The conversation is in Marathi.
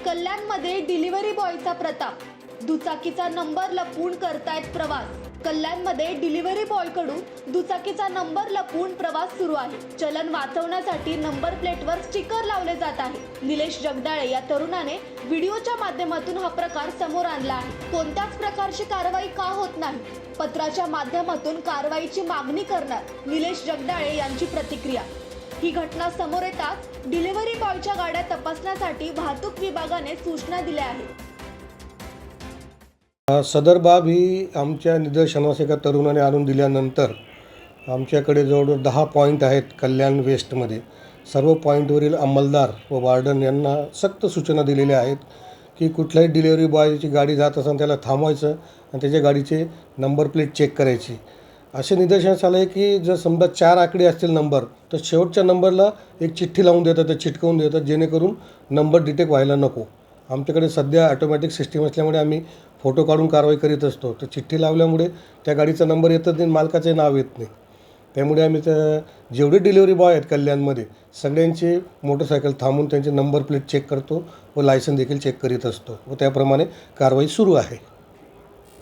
कल्याणमध्ये डिलिव्हरी बॉयचा प्रताप, दुचाकीचा नंबर लपवून करतायत प्रवास। कल्याणमध्ये डिलिव्हरी बॉयकडून दुचाकीचा नंबर लपवून प्रवास सुरू आहे। चलन वाचवण्यासाठी नंबर प्लेटवर स्टिकर लावले जात आहे। निलेश जगदाळे या तरुणाने व्हिडिओच्या माध्यमातून हा प्रकार समोर आणला आहे। कोणत्याच प्रकारची कारवाई का होत नाही? पत्राच्या माध्यमातून कारवाईची मागणी करणार निलेश जगदाळे यांची प्रतिक्रिया। ही घटना समोर येताच डिलिव्हरी बॉयच्या गाड्या तपासण्यासाठी वाहतूक विभागाने सूचना दिल्या आहेत। सदर बाब ही आमच्या निदर्शनास एका तरुणाने आणून दिल्यानंतर आमच्याकडे जवळजवळ 10 पॉईंट आहेत कल्याण वेस्टमध्ये। सर्व पॉईंटवरील अंमलदार व वार्डन यांना सक्त सूचना दिलेल्या आहेत की कुठल्याही डिलिव्हरी बॉयची गाडी जात असताना त्याला थांबवायचं आणि त्याच्या गाडीचे नंबर प्लेट चेक करायची। असे निदर्शनास आलं आहे की जर समजा 4 आकडे असतील नंबर, तर शेवटच्या नंबरला एक चिठ्ठी लावून देतात, ते चिटकवून देतात, जेणेकरून नंबर डिटेक्ट व्हायला नको। आमच्याकडे सध्या ऑटोमॅटिक सिस्टीम असल्यामुळे आम्ही फोटो काढून कारवाई करीत असतो। तर चिठ्ठी लावल्यामुळे त्या गाडीचा नंबर येतच नाही, मालकाचे नाव येत नाही। त्यामुळे आम्ही जेवढे डिलिव्हरी बॉय आहेत कल्याणमध्ये सगळ्यांचे मोटरसायकल थांबून त्यांचे नंबर प्लेट चेक करतो व लायसन देखील चेक करीत असतो व त्याप्रमाणे कारवाई सुरू आहे।